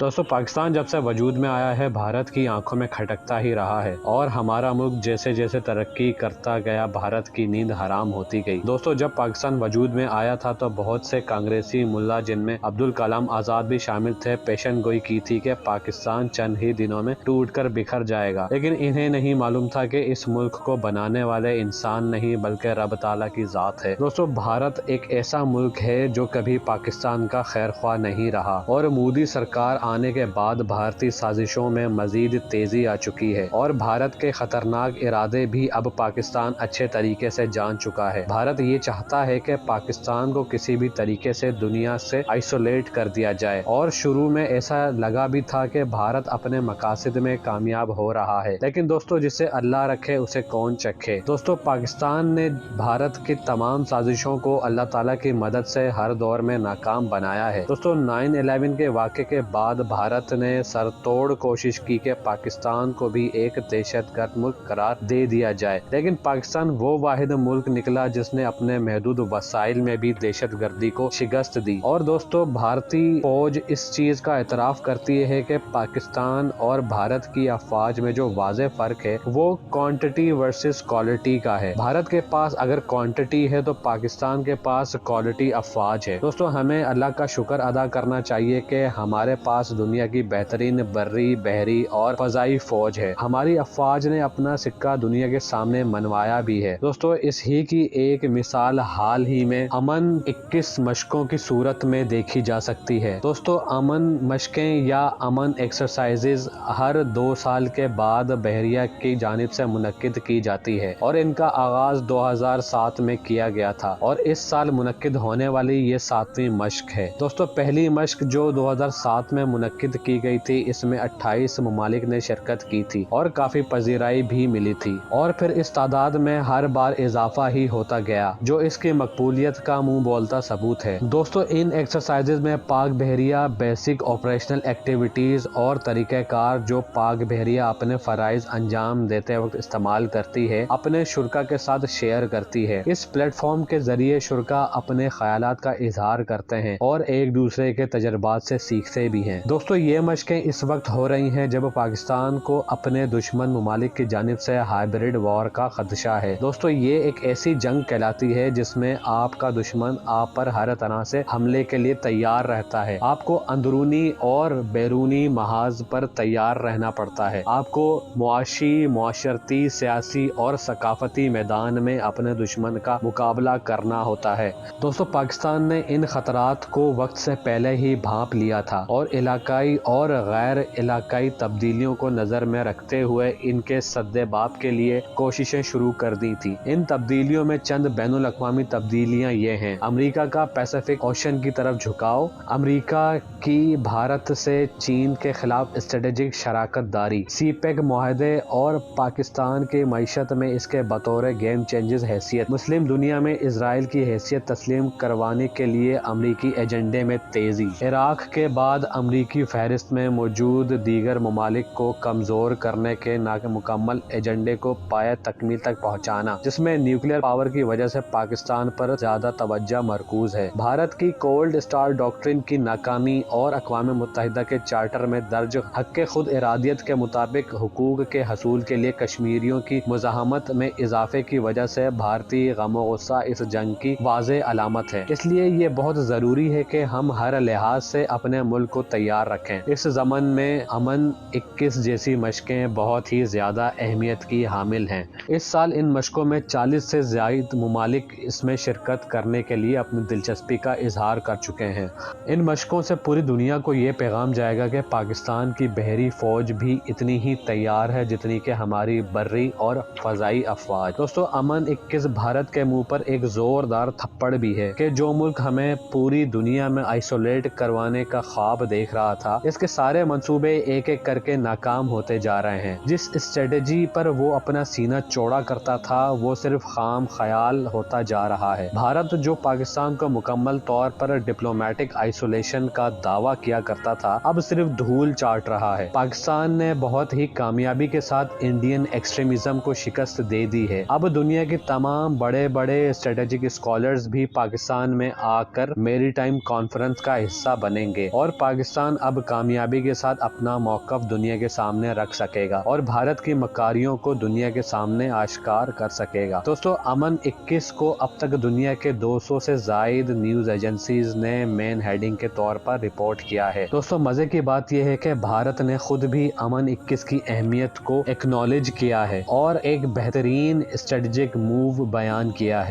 दोस्तों पाकिस्तान जब से वजूद में आया है भारत की आंखों में खटकता ही रहा है और हमारा मुल्क जैसे जैसे तरक्की करता गया भारत की नींद हराम होती गई। दोस्तों जब पाकिस्तान वजूद में आया था तो बहुत से कांग्रेसी मुल्ला जिनमें अब्दुल कलाम आजाद भी शामिल थे पेशन गोई की थी कि पाकिस्तान चंद ही दिनों में टूटकर बिखर जाएगा, लेकिन इन्हें नहीं मालूम था कि इस मुल्क को बनाने वाले इंसान नहीं बल्कि रब ताला की जात है। दोस्तों भारत एक ऐसा मुल्क है जो कभी पाकिस्तान का खैर ख्वाह नहीं रहा और मोदी सरकार आने के बाद भारतीय साजिशों में मजीद तेजी आ चुकी है और भारत के खतरनाक इरादे भी अब पाकिस्तान अच्छे तरीके से जान चुका है। भारत ये चाहता है कि पाकिस्तान को किसी भी तरीके से दुनिया से आइसोलेट कर दिया जाए और शुरू में ऐसा लगा भी था कि भारत अपने मकासद में कामयाब हो रहा है, लेकिन दोस्तों जिसे अल्लाह रखे उसे कौन चखे। दोस्तों पाकिस्तान ने भारत की तमाम साजिशों को अल्लाह ताला की मदद से हर दौर में नाकाम बनाया है। दोस्तों 9/11 के वाक़े के बाद भारत ने सरतोड़ कोशिश की कि पाकिस्तान को भी एक दहशतगर्द मुल्क करार दे दिया जाए, लेकिन पाकिस्तान वो वाहिद मुल्क निकला जिसने अपने महदूद वसाइल में भी दहशतगर्दी को शिकस्त दी। और दोस्तों भारतीय फौज इस चीज का एतराफ करती है कि पाकिस्तान और भारत की अफवाज में जो वाज़ेह फर्क है वो क्वांटिटी वर्सेस क्वालिटी का है। भारत के पास अगर क्वांटिटी है तो पाकिस्तान के पास क्वालिटी अफवाज है। दोस्तों हमें अल्लाह का शुक्र अदा करना चाहिए कि हमारे पास दुनिया की बेहतरीन बर्री बहरी और फजाई फौज है। हमारी अफवाज ने अपना सिक्का दुनिया के सामने मनवाया भी है। दोस्तों इस ही की एक मिसाल हाल ही में अमन 21 मशकों की सूरत में देखी जा सकती है। दोस्तों अमन मशकें या अमन एक्सरसाइजेज हर 2 साल के बाद बहरिया की जानिब से मुनक्किद की जाती है और इनका आगाज 2007 में किया गया था और इस साल मुनक्किद होने वाली ये 7वीं मशक है। दोस्तों पहली मशक जो 2007 में मुनक्किद की गई थी इसमें 28 ममालिक ने शिरकत की थी और काफी पजीराई भी मिली थी और फिर इस तादाद में हर बार इजाफा ही होता गया जो इसकी मकबूलियत का मुंह बोलता सबूत है। दोस्तों इन एक्सरसाइजेज में पाक बहरिया बेसिक ऑपरेशनल एक्टिविटीज और तरीक़ेकार जो पाक बहरिया अपने फराइज अंजाम देते वक्त इस्तेमाल करती है अपने शुरका के साथ शेयर करती है। इस प्लेटफॉर्म के जरिए शुरका अपने ख्यालात का इजहार करते हैं और एक दूसरे के तजर्बात से सीखते भी हैं। दोस्तों ये मशकें इस वक्त हो रही हैं जब पाकिस्तान को अपने दुश्मन ममालिक की जानिब से हाइब्रिड वॉर का खदशा है। दोस्तों ये एक ऐसी जंग कहलाती है जिसमें आपका दुश्मन आप पर हर तरह से हमले के लिए तैयार रहता है। आपको अंदरूनी और बैरूनी महाज पर तैयार रहना पड़ता है। आपको मुआशी मुआशरती सियासी और सकाफती मैदान में अपने दुश्मन का मुकाबला करना होता है। दोस्तों पाकिस्तान ने इन खतरात को वक्त से पहले ही भांप लिया था और इलाकाई और गैर इलाकाई तब्दीलियों को नजर में रखते हुए इनके सद्देबाप के लिए कोशिशें शुरू कर दी थी। इन तब्दीलियों में चंद बैनुल अक़वामी तब्दीलियां ये हैं: अमेरिका का पैसिफिक ओशन की तरफ झुकाव, अमेरिका की भारत से चीन के खिलाफ स्ट्रेटेजिक शराकत दारी, सीपेक मुआहदे और पाकिस्तान की मईशत में इसके बतौर गेम चेंजर्स हैसियत, मुस्लिम दुनिया में इजराइल की हैसियत तस्लीम करवाने के लिए अमरीकी एजेंडे में तेजी, इराक के बाद अमरीकी फहरिस्त में मौजूद दीगर ममालिक को कमजोर करने के नामुकम्मल एजेंडे को पाए तकमील तक पहुंचाना जिसमें न्यूक्लियर पावर की वजह से पाकिस्तान पर ज्यादा तवज्जो मरकूज है, भारत की कोल्ड स्टार डॉक्ट्रिन की नाकामी और अक़वाम मुत्तहिदा के चार्टर में दर्ज हक़ खुद इरादियत के मुताबिक हुकूक के हसूल के लिए कश्मीरियों की मुज़ाहमत में इजाफे की वजह से भारतीय गम गुस्सा इस जंग की वाज़ेह अलामत है। इसलिए ये बहुत जरूरी है कि हम हर लिहाज से अपने मुल्क को तैयार रखें। इस ज़मन में अमन 21 जैसी मशकें बहुत ही ज्यादा अहमियत की हामिल हैं। इस साल इन मशकों में 40 से ज्यादा ममालिक इसमें शिरकत करने के लिए अपनी दिलचस्पी का इजहार कर चुके हैं। इन मशकों से पूरी दुनिया को ये पैगाम जाएगा कि पाकिस्तान की बहरी फौज भी इतनी ही तैयार है जितनी कि हमारी बर्री और फजाई अफवाज। दोस्तों अमन 21 भारत के मुंह पर एक जोरदार थप्पड़ भी है कि जो मुल्क हमें पूरी दुनिया में आइसोलेट करवाने का ख्वाब देख रहा था इसके सारे मंसूबे एक एक करके नाकाम होते जा रहे हैं। जिस स्ट्रेटेजी पर वो अपना सीना चौड़ा करता था वो सिर्फ खाम ख्याल होता जा रहा है। भारत जो पाकिस्तान को मुकम्मल तौर पर डिप्लोमेटिक आइसोलेशन का दावा किया करता था अब सिर्फ धूल चाट रहा है। पाकिस्तान ने बहुत ही कामयाबी के साथ इंडियन एक्सट्रीमिज्म को शिकस्त दे दी है। अब दुनिया के तमाम बड़े बड़े स्ट्रेटेजिक स्कॉलर्स भी पाकिस्तान में आकर मेरीटाइम कॉन्फ्रेंस का हिस्सा बनेंगे और पाकिस्तान पाकिस्तान अब कामयाबी के साथ अपना मौक़िफ़ दुनिया के सामने रख सकेगा और भारत की मकारियों को दुनिया के सामने आश्कार कर सकेगा। दोस्तों, अमन 21 को अब तक दुनिया के 200 से ज़ायद न्यूज़ एजेंसीज ने मेन हेडिंग के तौर पर रिपोर्ट किया है। दोस्तों, मज़े की बात यह है कि भारत ने खुद भी अमन 21 की अहमियत को एक्नॉलेज किया है और एक बेहतरीन स्ट्रेटेजिक मूव बयान किया है।